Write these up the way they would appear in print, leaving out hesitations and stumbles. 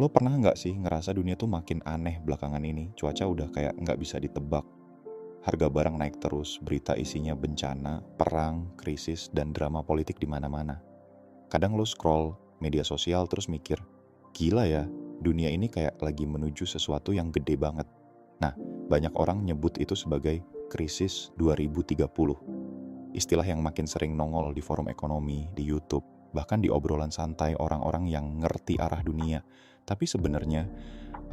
Lo pernah nggak sih ngerasa dunia tuh makin aneh belakangan ini? Cuaca udah kayak nggak bisa ditebak. Harga barang naik terus, berita isinya bencana, perang, krisis, dan drama politik di mana-mana. Kadang lo scroll media sosial terus mikir, gila ya, dunia ini kayak lagi menuju sesuatu yang gede banget. Nah, banyak orang nyebut itu sebagai krisis 2030. Istilah yang makin sering nongol di forum ekonomi, di YouTube, bahkan di obrolan santai orang-orang yang ngerti arah dunia. Tapi sebenarnya,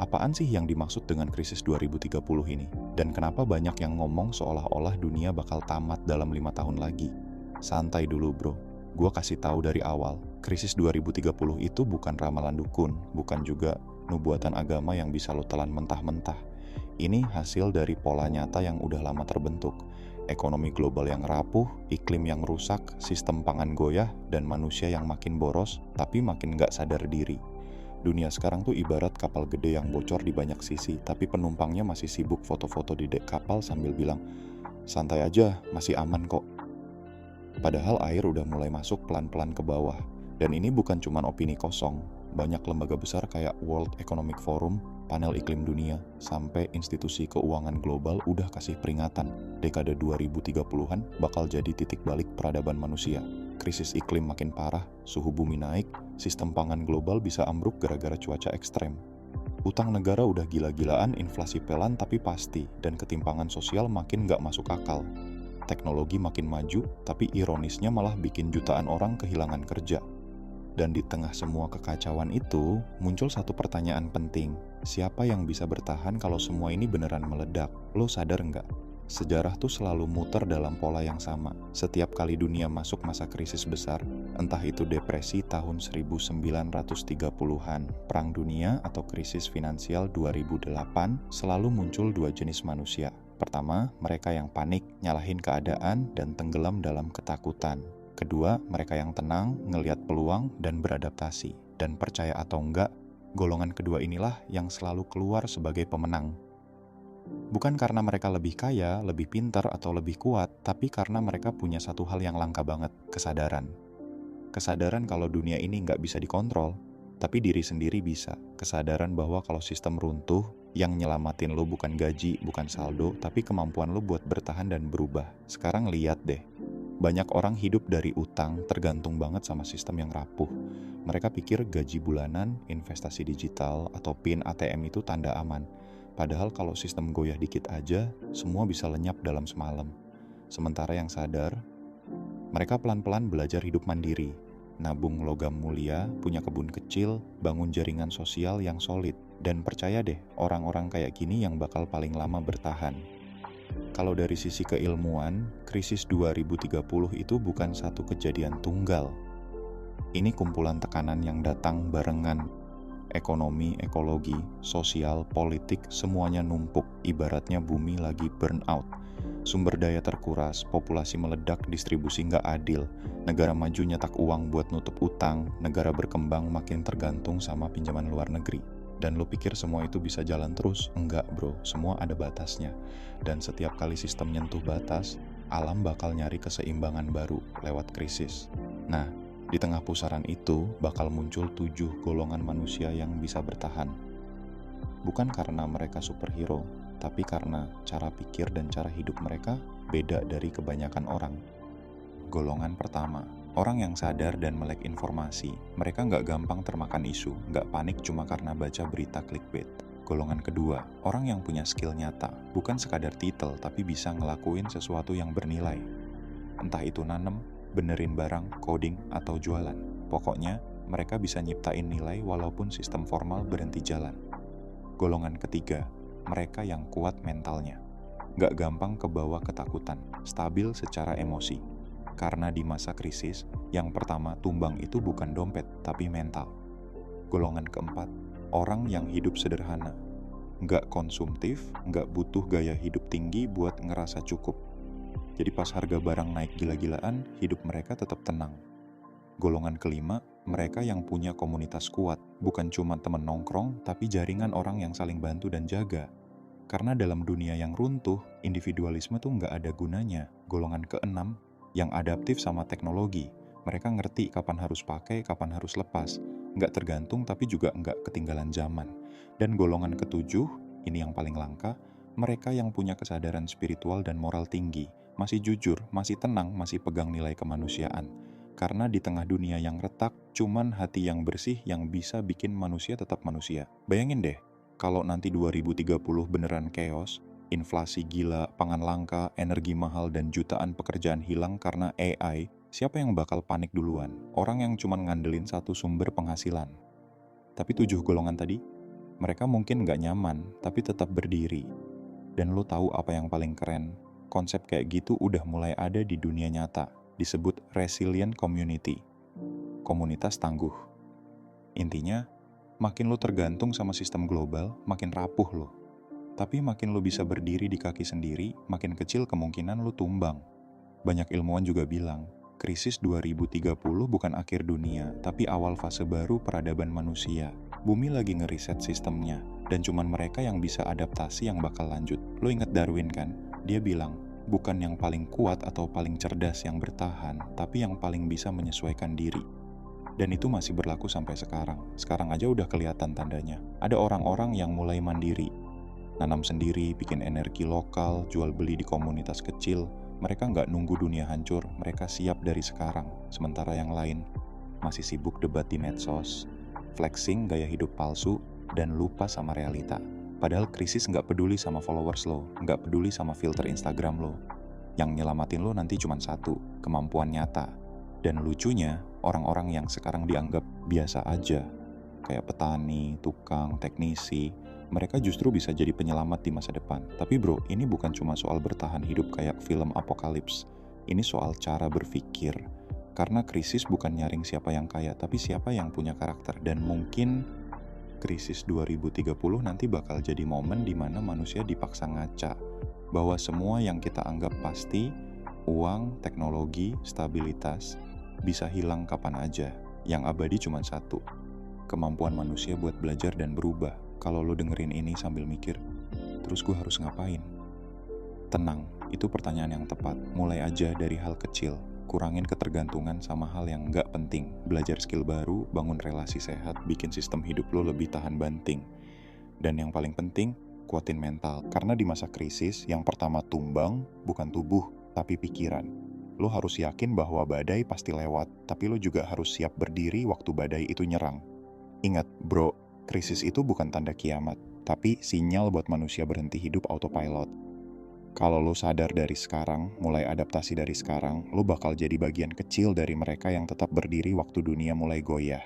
apaan sih yang dimaksud dengan krisis 2030 ini? Dan kenapa banyak yang ngomong seolah-olah dunia bakal tamat dalam 5 tahun lagi? Santai dulu bro, gue kasih tahu dari awal, krisis 2030 itu bukan ramalan dukun, bukan juga nubuatan agama yang bisa lo telan mentah-mentah. Ini hasil dari pola nyata yang udah lama terbentuk. Ekonomi global yang rapuh, iklim yang rusak, sistem pangan goyah, dan manusia yang makin boros, tapi makin gak sadar diri. Dunia sekarang tuh ibarat kapal gede yang bocor di banyak sisi, tapi penumpangnya masih sibuk foto-foto di dek kapal sambil bilang, santai aja, masih aman kok. Padahal air udah mulai masuk pelan-pelan ke bawah. Dan ini bukan cuma opini kosong. Banyak lembaga besar kayak World Economic Forum, panel iklim dunia, sampai institusi keuangan global udah kasih peringatan. Dekade 2030-an bakal jadi titik balik peradaban manusia. Krisis iklim makin parah, suhu bumi naik, sistem pangan global bisa ambruk gara-gara cuaca ekstrem. Utang negara udah gila-gilaan, inflasi pelan tapi pasti, dan ketimpangan sosial makin gak masuk akal. Teknologi makin maju, tapi ironisnya malah bikin jutaan orang kehilangan kerja. Dan di tengah semua kekacauan itu, muncul satu pertanyaan penting. Siapa yang bisa bertahan kalau semua ini beneran meledak? Lo sadar nggak? Sejarah tuh selalu muter dalam pola yang sama. Setiap kali dunia masuk masa krisis besar, entah itu depresi tahun 1930-an, perang dunia atau krisis finansial 2008, selalu muncul dua jenis manusia. Pertama, mereka yang panik, nyalahin keadaan, dan tenggelam dalam ketakutan. Kedua, mereka yang tenang, ngelihat peluang, dan beradaptasi. Dan percaya atau enggak, golongan kedua inilah yang selalu keluar sebagai pemenang. Bukan karena mereka lebih kaya, lebih pintar, atau lebih kuat, tapi karena mereka punya satu hal yang langka banget, kesadaran. Kesadaran kalau dunia ini nggak bisa dikontrol, tapi diri sendiri bisa. Kesadaran bahwa kalau sistem runtuh, yang nyelamatin lo bukan gaji, bukan saldo, tapi kemampuan lo buat bertahan dan berubah. Sekarang lihat deh. Banyak orang hidup dari utang, tergantung banget sama sistem yang rapuh. Mereka pikir gaji bulanan, investasi digital, atau PIN ATM itu tanda aman. Padahal kalau sistem goyah dikit aja, semua bisa lenyap dalam semalam. Sementara yang sadar, mereka pelan-pelan belajar hidup mandiri. Nabung logam mulia, punya kebun kecil, bangun jaringan sosial yang solid. Dan percaya deh, orang-orang kayak gini yang bakal paling lama bertahan. Kalau dari sisi keilmuan, krisis 2030 itu bukan satu kejadian tunggal. Ini kumpulan tekanan yang datang barengan. Ekonomi, ekologi, sosial, politik, semuanya numpuk, ibaratnya bumi lagi burnout. Sumber daya terkuras, populasi meledak, distribusi nggak adil, negara maju nyetak uang buat nutup utang, negara berkembang makin tergantung sama pinjaman luar negeri. Dan lo pikir semua itu bisa jalan terus? Enggak bro, semua ada batasnya. Dan setiap kali sistem nyentuh batas, alam bakal nyari keseimbangan baru lewat krisis. Nah, di tengah pusaran itu bakal muncul 7 golongan manusia yang bisa bertahan. Bukan karena mereka superhero, tapi karena cara pikir dan cara hidup mereka beda dari kebanyakan orang. Golongan pertama, orang yang sadar dan melek informasi. Mereka nggak gampang termakan isu, nggak panik cuma karena baca berita clickbait. Golongan kedua, orang yang punya skill nyata, bukan sekadar titel tapi bisa ngelakuin sesuatu yang bernilai. Entah itu nanem, benerin barang, coding, atau jualan. Pokoknya, mereka bisa nyiptain nilai walaupun sistem formal berhenti jalan. Golongan ketiga, mereka yang kuat mentalnya. Nggak gampang kebawa ketakutan, stabil secara emosi. Karena di masa krisis, yang pertama tumbang itu bukan dompet, tapi mental. Golongan keempat, orang yang hidup sederhana. Nggak konsumtif, nggak butuh gaya hidup tinggi buat ngerasa cukup. Jadi pas harga barang naik gila-gilaan, hidup mereka tetap tenang. Golongan kelima, mereka yang punya komunitas kuat, bukan cuma temen nongkrong, tapi jaringan orang yang saling bantu dan jaga. Karena dalam dunia yang runtuh, individualisme tuh nggak ada gunanya. Golongan keenam, yang adaptif sama teknologi. Mereka ngerti kapan harus pakai, kapan harus lepas. nggak tergantung tapi juga nggak ketinggalan zaman. Dan golongan ketujuh, ini yang paling langka, mereka yang punya kesadaran spiritual dan moral tinggi, masih jujur, masih tenang, masih pegang nilai kemanusiaan. Karena di tengah dunia yang retak, cuman hati yang bersih yang bisa bikin manusia tetap manusia. Bayangin deh, kalau nanti 2030 beneran chaos, inflasi gila, pangan langka, energi mahal, dan jutaan pekerjaan hilang karena AI, siapa yang bakal panik duluan? Orang yang cuma ngandelin satu sumber penghasilan. Tapi 7 golongan tadi, mereka mungkin nggak nyaman, tapi tetap berdiri. Dan lo tahu apa yang paling keren? Konsep kayak gitu udah mulai ada di dunia nyata, disebut resilient community, komunitas tangguh. Intinya, makin lo tergantung sama sistem global, makin rapuh lo. Tapi makin lo bisa berdiri di kaki sendiri, makin kecil kemungkinan lo tumbang. Banyak ilmuwan juga bilang, krisis 2030 bukan akhir dunia, tapi awal fase baru peradaban manusia. Bumi lagi ngeriset sistemnya, dan cuman mereka yang bisa adaptasi yang bakal lanjut. Lo inget Darwin kan? Dia bilang, bukan yang paling kuat atau paling cerdas yang bertahan, tapi yang paling bisa menyesuaikan diri. Dan itu masih berlaku sampai sekarang. Sekarang aja udah kelihatan tandanya. Ada orang-orang yang mulai mandiri, nanam sendiri, bikin energi lokal, jual beli di komunitas kecil. Mereka nggak nunggu dunia hancur, mereka siap dari sekarang. Sementara yang lain masih sibuk debat di medsos, flexing gaya hidup palsu, dan lupa sama realita. Padahal krisis nggak peduli sama followers lo, nggak peduli sama filter Instagram lo. Yang nyelamatin lo nanti cuma satu, kemampuan nyata. Dan lucunya, orang-orang yang sekarang dianggap biasa aja, kayak petani, tukang, teknisi, mereka justru bisa jadi penyelamat di masa depan. Tapi bro, ini bukan cuma soal bertahan hidup kayak film apokalips. Ini soal cara berpikir. Karena krisis bukan nyaring siapa yang kaya, tapi siapa yang punya karakter. Dan mungkin krisis 2030 nanti bakal jadi momen di mana manusia dipaksa ngaca bahwa semua yang kita anggap pasti, uang, teknologi, stabilitas, bisa hilang kapan aja. Yang abadi cuma satu, kemampuan manusia buat belajar dan berubah. Kalau lo dengerin ini sambil mikir, terus gue harus ngapain? Tenang, itu pertanyaan yang tepat. Mulai aja dari hal kecil. Kurangin ketergantungan sama hal yang nggak penting. Belajar skill baru, bangun relasi sehat, bikin sistem hidup lo lebih tahan banting. Dan yang paling penting, kuatin mental. Karena di masa krisis, yang pertama tumbang bukan tubuh, tapi pikiran. Lo harus yakin bahwa badai pasti lewat, tapi lo juga harus siap berdiri waktu badai itu nyerang. Ingat, bro, krisis itu bukan tanda kiamat, tapi sinyal buat manusia berhenti hidup autopilot. Kalau lo sadar dari sekarang, mulai adaptasi dari sekarang, lo bakal jadi bagian kecil dari mereka yang tetap berdiri waktu dunia mulai goyah.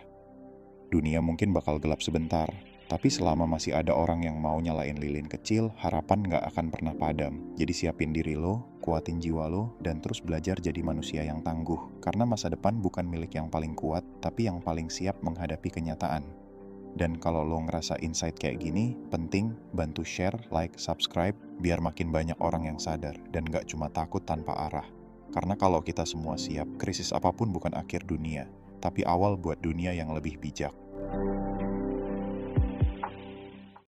Dunia mungkin bakal gelap sebentar, tapi selama masih ada orang yang mau nyalain lilin kecil, harapan nggak akan pernah padam. Jadi siapin diri lo, kuatin jiwa lo, dan terus belajar jadi manusia yang tangguh. Karena masa depan bukan milik yang paling kuat, tapi yang paling siap menghadapi kenyataan. Dan kalau lo ngerasa insight kayak gini, penting bantu share, like, subscribe, biar makin banyak orang yang sadar dan gak cuma takut tanpa arah. Karena kalau kita semua siap, krisis apapun bukan akhir dunia, tapi awal buat dunia yang lebih bijak.